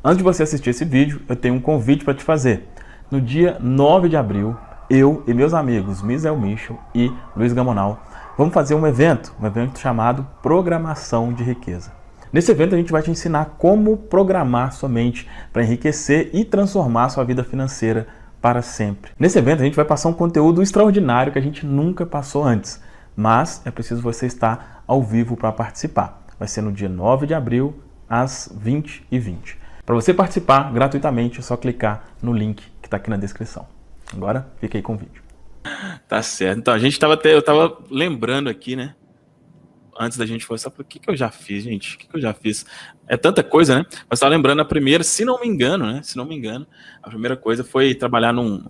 Antes de você assistir esse vídeo, eu tenho um convite para te fazer. No dia 9 de abril, eu e meus amigos Misael Michel e Luiz Gamonal vamos fazer um evento chamado Programação de Riqueza. Nesse evento a gente vai te ensinar como programar sua mente para enriquecer e transformar sua vida financeira para sempre. Nesse evento a gente vai passar um conteúdo extraordinário que a gente nunca passou antes, mas é preciso você estar ao vivo para participar. Vai ser no dia 9 de abril, às 20h20. Para você participar gratuitamente, é só clicar no link que está aqui na descrição. Agora, fica aí com o vídeo. Tá certo. Então, eu tava lembrando aqui, né? Antes da gente conversar, o que eu já fiz, gente? O que eu já fiz? É tanta coisa, né? Mas estava lembrando a primeira, se não me engano, a primeira coisa foi trabalhar num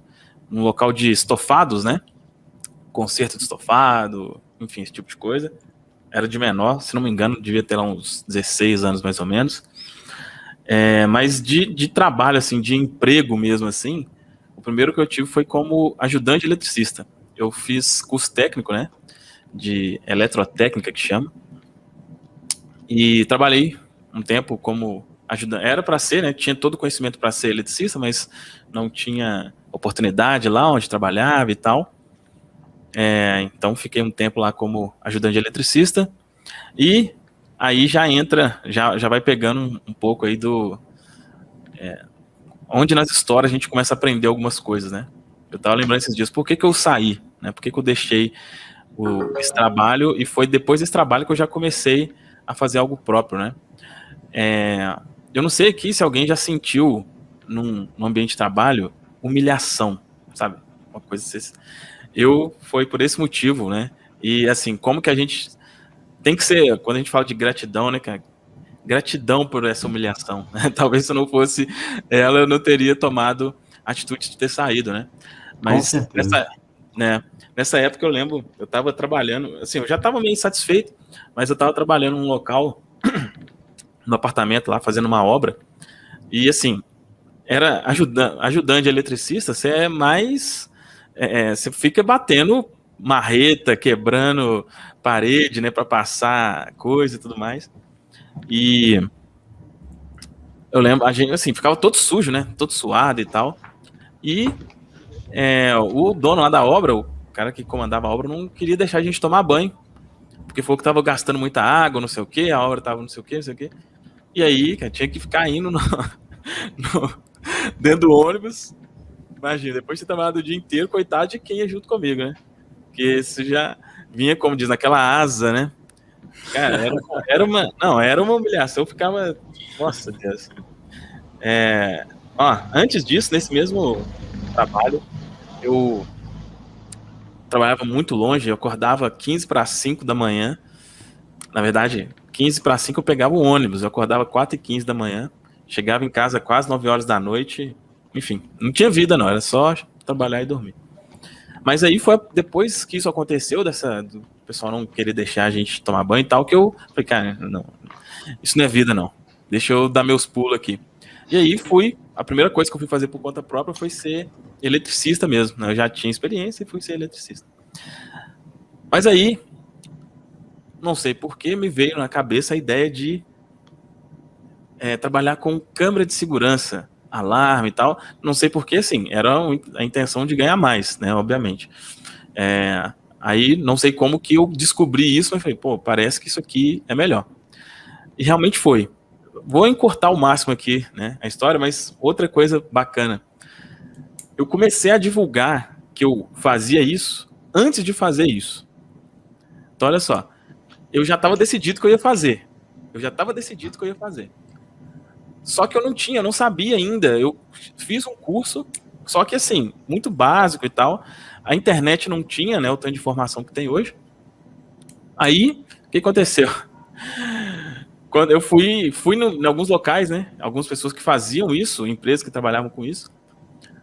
local de estofados, né? Concerto de estofado, enfim, esse tipo de coisa. Era de menor, se não me engano, devia ter lá uns 16 anos mais ou menos. Mas de trabalho, assim, de emprego mesmo, assim, o primeiro que eu tive foi como ajudante eletricista. Eu fiz curso técnico, né? De eletrotécnica, que chama. E trabalhei um tempo como ajudante. Era para ser, né? Tinha todo o conhecimento para ser eletricista, mas não tinha oportunidade lá onde trabalhava e tal. Então fiquei um tempo lá como ajudante de eletricista. E aí já vai pegando um pouco aí onde nas histórias a gente começa a aprender algumas coisas, né? Eu tava lembrando esses dias, por que eu saí, né? Por que eu deixei esse trabalho, e foi depois desse trabalho que eu já comecei a fazer algo próprio, né? Eu não sei aqui se alguém já sentiu num ambiente de trabalho humilhação, sabe? Uma coisa assim. Foi por esse motivo, né? E assim, como que a gente tem que ser, quando a gente fala de gratidão, né, cara? Gratidão por essa humilhação, né? Talvez se não fosse ela, eu não teria tomado a atitude de ter saído, né? Com Mas certeza. nessa época eu lembro, eu estava trabalhando, assim, eu já estava meio insatisfeito, mas eu estava trabalhando num local, no apartamento lá, fazendo uma obra, e assim, era ajudante de eletricista, você é mais, você fica batendo marreta, quebrando parede, né, para passar coisa e tudo mais. E eu lembro, a gente, assim, ficava todo sujo, né, todo suado e tal, e o dono lá da obra, o cara que comandava a obra, não queria deixar a gente tomar banho, porque falou que tava gastando muita água, não sei o que, a obra tava não sei o que, e aí, cara, tinha que ficar indo dentro do ônibus. Imagina, depois de ter trabalhado o dia inteiro, coitado de quem ia junto comigo, né? Porque isso já vinha, como diz, naquela asa, né? Cara, era uma humilhação, eu ficava, nossa Deus. Antes disso, nesse mesmo trabalho, eu trabalhava muito longe, eu acordava 15 para 5 da manhã. Na verdade, 15 para 5 eu pegava o ônibus, eu acordava 4h15 da manhã, chegava em casa quase 9 horas da noite, enfim, não tinha vida não, era só trabalhar e dormir. Mas aí foi depois que isso aconteceu, do pessoal não querer deixar a gente tomar banho e tal, que eu falei, cara, não, isso não é vida não, deixa eu dar meus pulos aqui. E aí a primeira coisa que eu fui fazer por conta própria foi ser eletricista mesmo, né? Eu já tinha experiência e fui ser eletricista. Mas aí, não sei por que me veio na cabeça a ideia de trabalhar com câmera de segurança, alarme e tal. Não sei por que, assim, era a intenção de ganhar mais, né, obviamente. Aí, não sei como que eu descobri isso, mas falei, pô, parece que isso aqui é melhor. E realmente foi. Vou encurtar ao máximo aqui, né, a história, mas outra coisa bacana. Eu comecei a divulgar que eu fazia isso antes de fazer isso. Então, olha só, eu já estava decidido que eu ia fazer. Só que eu não sabia ainda. Eu fiz um curso, só que assim, muito básico e tal. A internet não tinha, né, o tanto de informação que tem hoje. Aí, o que aconteceu? Quando eu fui em alguns locais, né, algumas pessoas que faziam isso, empresas que trabalhavam com isso,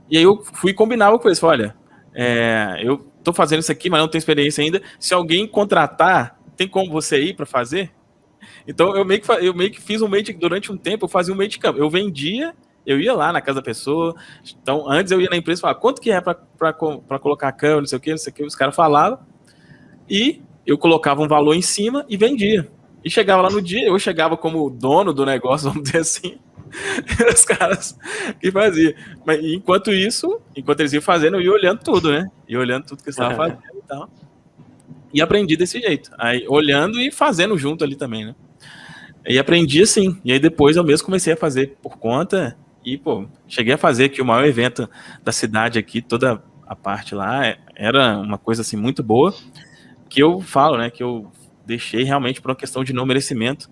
e aí eu fui combinar com eles, falei, olha, eu tô fazendo isso aqui, mas não tenho experiência ainda, se alguém contratar, tem como você ir para fazer? Então eu meio que fiz durante um tempo, eu fazia um meio de campo, eu vendia, eu ia lá na casa da pessoa, então antes eu ia na empresa e falava, quanto que é para colocar a câmera, não sei o que, os caras falavam, e eu colocava um valor em cima e vendia. E chegava lá no dia, eu chegava como dono do negócio, vamos dizer assim, Os caras que faziam. Mas enquanto isso, enquanto eles iam fazendo, eu ia olhando tudo, né? Ia olhando tudo que eles estavam fazendo e tal. E aprendi desse jeito. Aí, olhando e fazendo junto ali também, né? E aprendi assim. E aí depois eu mesmo comecei a fazer por conta. E, pô, cheguei a fazer aqui o maior evento da cidade aqui, toda a parte lá. Era uma coisa assim muito boa. Que eu falo, né? Que eu deixei realmente por uma questão de não merecimento.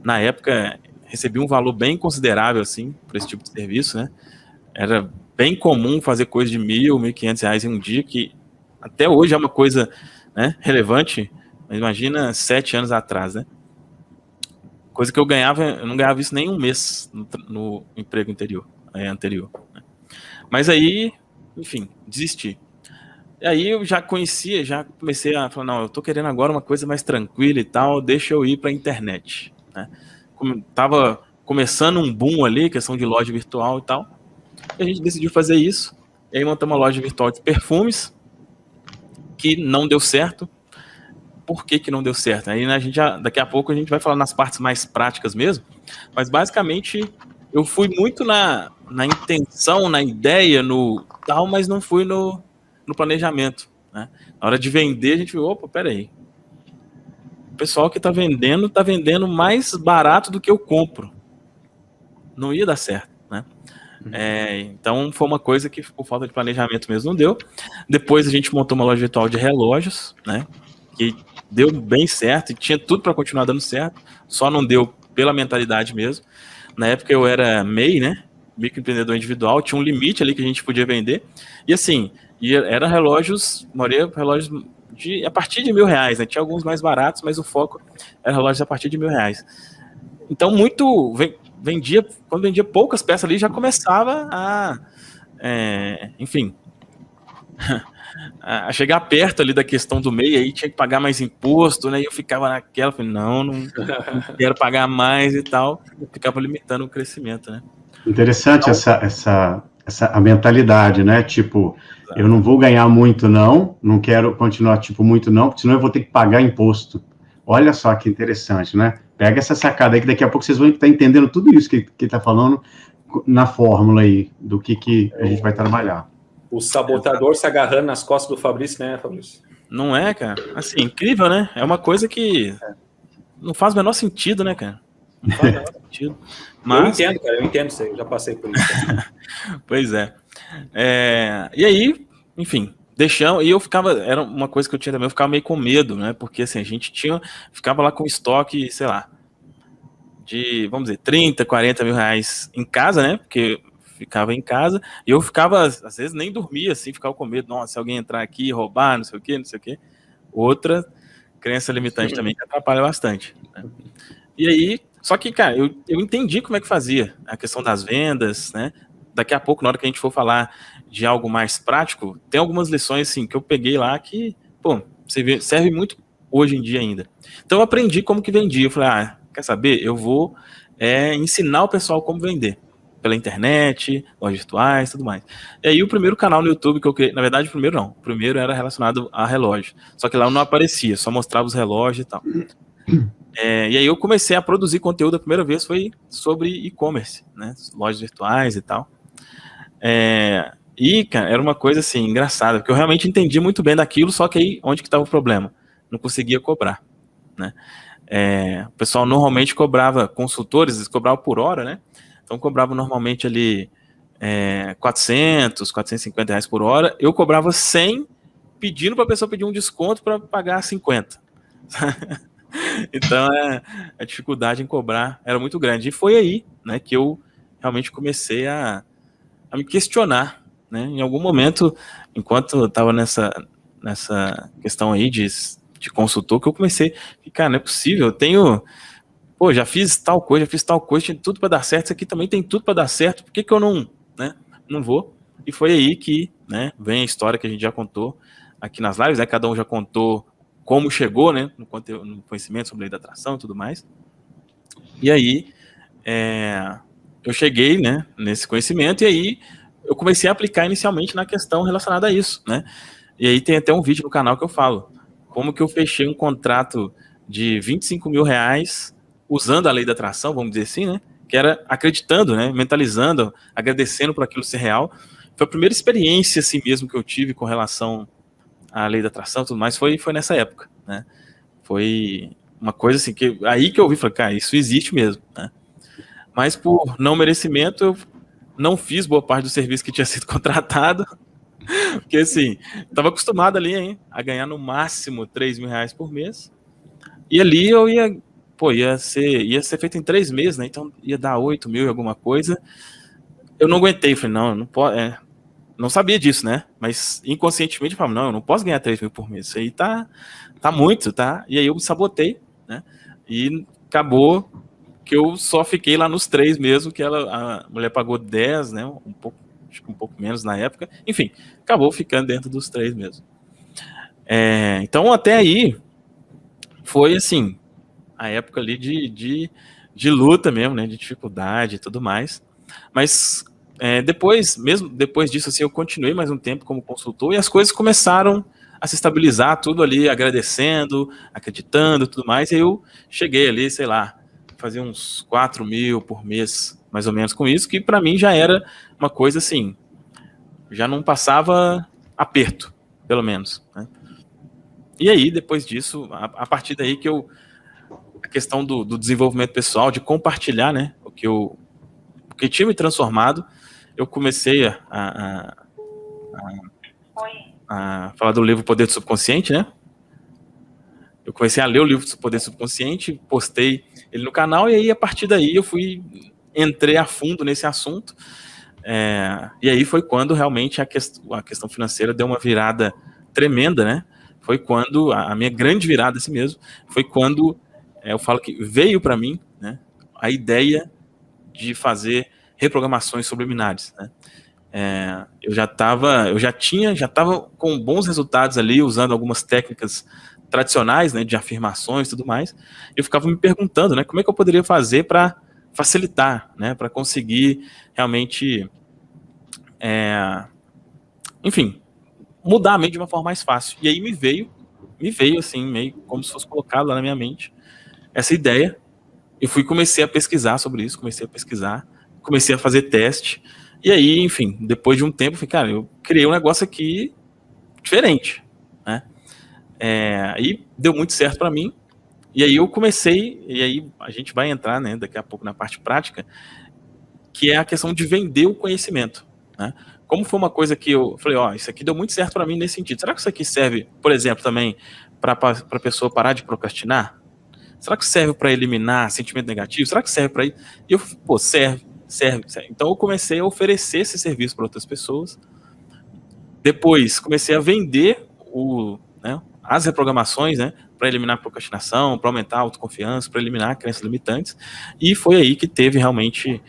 Na época, recebi um valor bem considerável, assim, por esse tipo de serviço, né? Era bem comum fazer coisa de R$1.000, R$1.500 em um dia, que até hoje é uma coisa, né, relevante, mas imagina 7 anos atrás, né? Coisa que eu não ganhava isso nem um mês no emprego anterior. Né? Mas aí, enfim, desisti. E aí eu já conhecia, já comecei a falar, não, eu tô querendo agora uma coisa mais tranquila e tal, deixa eu ir pra internet, né? Tava começando um boom ali, questão de loja virtual e tal, e a gente decidiu fazer isso, e aí montamos uma loja virtual de perfumes, que não deu certo. Por que não deu certo? Aí, né, daqui a pouco a gente vai falar nas partes mais práticas mesmo, mas basicamente eu fui muito na intenção, na ideia, no tal, mas não fui no planejamento, né? Na hora de vender, a gente viu, opa, peraí, o pessoal que tá vendendo mais barato do que eu compro. Não ia dar certo, né? Então foi uma coisa que por falta de planejamento mesmo não deu. Depois a gente montou uma loja virtual de relógios, né? Que deu bem certo e tinha tudo para continuar dando certo, só não deu pela mentalidade mesmo. Na época eu era MEI, né? Microempreendedor individual, tinha um limite ali que a gente podia vender. E assim, era relógios a partir de R$1.000, né? Tinha alguns mais baratos, mas o foco era relógios a partir de R$1.000. Então, quando vendia poucas peças ali, já começava enfim, a chegar perto ali da questão do MEI, aí tinha que pagar mais imposto, né? E eu ficava naquela, falei, não quero pagar mais e tal. Eu ficava limitando o crescimento, né? Interessante então, a mentalidade, né? Tipo, eu não vou ganhar muito, não quero continuar, tipo, muito não, porque senão eu vou ter que pagar imposto. Olha só que interessante, né? Pega essa sacada aí, que daqui a pouco vocês vão estar entendendo tudo isso que está falando na fórmula aí, do que a gente vai trabalhar. O sabotador se agarrando nas costas do Fabrício, né, Fabrício? Não é, cara? Assim, incrível, né? É uma coisa que não faz o menor sentido, né, cara? Não faz o menor sentido. Mas... eu entendo isso aí, eu já passei por isso. Pois é. E aí, enfim, deixamos, e eu era uma coisa que eu tinha também, eu ficava meio com medo, né, porque assim, a gente ficava lá com estoque, sei lá, de, vamos dizer, 30, 40 mil reais em casa, né, porque ficava em casa, e eu ficava, às vezes nem dormia, assim, ficava com medo, nossa, se alguém entrar aqui e roubar, não sei o quê. Outra crença limitante também que atrapalha bastante, né? E aí, só que, cara, eu entendi como é que fazia a questão das vendas, né? Daqui a pouco, na hora que a gente for falar de algo mais prático, tem algumas lições, assim, que eu peguei lá que, pô, serve muito hoje em dia ainda. Então, eu aprendi como que vendia. Eu falei, quer saber? Eu vou ensinar o pessoal como vender. Pela internet, lojas virtuais, tudo mais. E aí, o primeiro canal no YouTube que eu criei, na verdade, o primeiro não. O primeiro era relacionado a relógio. Só que lá não aparecia, só mostrava os relógios e tal. E aí eu comecei a produzir conteúdo a primeira vez, foi sobre e-commerce, né? Lojas virtuais e tal. E, cara, era uma coisa assim, engraçada, porque eu realmente entendi muito bem daquilo, só que aí, onde que estava o problema? Não conseguia cobrar, né? O pessoal normalmente cobrava, consultores, eles cobravam por hora, né? Então cobrava normalmente ali 400, 450 reais por hora, eu cobrava 100, pedindo para a pessoa pedir um desconto para pagar 50. Então a dificuldade em cobrar era muito grande. E foi aí, né, que eu realmente comecei a me questionar, né? Em algum momento, enquanto eu estava nessa questão aí de consultor, que eu comecei a ficar, não é possível, eu tenho, já fiz tal coisa, tinha tudo para dar certo, isso aqui também tem tudo para dar certo, por que eu não vou? E foi aí que, né, vem a história que a gente já contou aqui nas lives, né? Cada um já contou como chegou, né, no conhecimento sobre lei da atração e tudo mais. E aí, eu cheguei, né, nesse conhecimento, e aí eu comecei a aplicar inicialmente na questão relacionada a isso, né. E aí tem até um vídeo no canal que eu falo como que eu fechei um contrato de 25 mil reais usando a lei da atração, vamos dizer assim, né, que era acreditando, né, mentalizando, agradecendo por aquilo ser real. Foi a primeira experiência assim mesmo que eu tive com relação à lei da atração e tudo mais, foi nessa época, né? Foi uma coisa assim, que aí que eu vi, falei, cara, isso existe mesmo, né? Mas por não merecimento, eu não fiz boa parte do serviço que tinha sido contratado, porque assim, estava acostumado ali, hein, a ganhar no máximo R$3.000 por mês, e ali eu ia ser feito em 3 meses, né? Então ia dar 8 mil e alguma coisa. Eu não aguentei, falei, não pode, não sabia disso, né? Mas inconscientemente eu falei, não, eu não posso ganhar 3 mil por mês, isso aí tá muito, tá? E aí eu me sabotei, né? E acabou que eu só fiquei lá nos 3 mesmo, que a mulher pagou 10, né? Acho que um pouco menos na época. Enfim, acabou ficando dentro dos 3 mesmo. Então até aí foi assim, a época ali de luta mesmo, né? De dificuldade e tudo mais. Mas mesmo depois disso, assim, eu continuei mais um tempo como consultor e as coisas começaram a se estabilizar, tudo ali agradecendo, acreditando e tudo mais. E eu cheguei ali, sei lá, fazia uns 4 mil por mês, mais ou menos com isso, que para mim já era uma coisa assim, já não passava aperto, pelo menos, né? E aí, depois disso, a partir daí que a questão do desenvolvimento pessoal, de compartilhar, né, o que tinha me transformado, eu comecei a falar do livro Poder do Subconsciente, né? Eu comecei a ler o livro do Poder do Subconsciente, postei ele no canal, e aí, a partir daí, entrei a fundo nesse assunto, e aí foi quando realmente a questão financeira deu uma virada tremenda, né? Foi quando, a minha grande virada assim mesmo, foi quando eu falo que veio para mim, né, a ideia de fazer reprogramações subliminares, né? Eu já estava com bons resultados ali, usando algumas técnicas tradicionais, né, de afirmações e tudo mais. Eu ficava me perguntando, né, como é que eu poderia fazer para facilitar, né, para conseguir realmente, enfim, mudar a mente de uma forma mais fácil. E aí me veio assim, meio como se fosse colocado lá na minha mente, essa ideia. Eu comecei a pesquisar sobre isso, comecei a fazer teste, e aí, enfim, depois de um tempo, cara, eu criei um negócio aqui diferente, né? Aí deu muito certo para mim, e aí eu comecei, e aí a gente vai entrar, né, daqui a pouco na parte prática, que é a questão de vender o conhecimento, né? Como foi uma coisa que eu falei, isso aqui deu muito certo para mim nesse sentido. Será que isso aqui serve, por exemplo, também para a pessoa parar de procrastinar? Será que serve para eliminar sentimento negativo? Será que serve para isso? E eu, serve. Então eu comecei a oferecer esse serviço para outras pessoas. Depois comecei a vender as reprogramações, né, para eliminar a procrastinação, para aumentar a autoconfiança, para eliminar crenças limitantes. E foi aí que teve realmente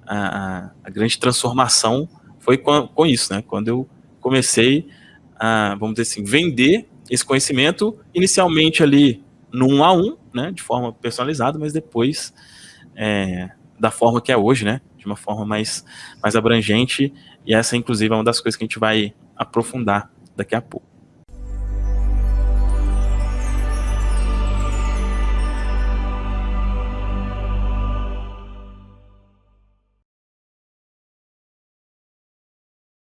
a grande transformação, foi com isso, né? Quando eu comecei a, vamos dizer assim, vender esse conhecimento, inicialmente ali no 1 a 1, né, de forma personalizada, mas depois da forma que é hoje, né, de uma forma mais abrangente, e essa inclusive é uma das coisas que a gente vai aprofundar daqui a pouco.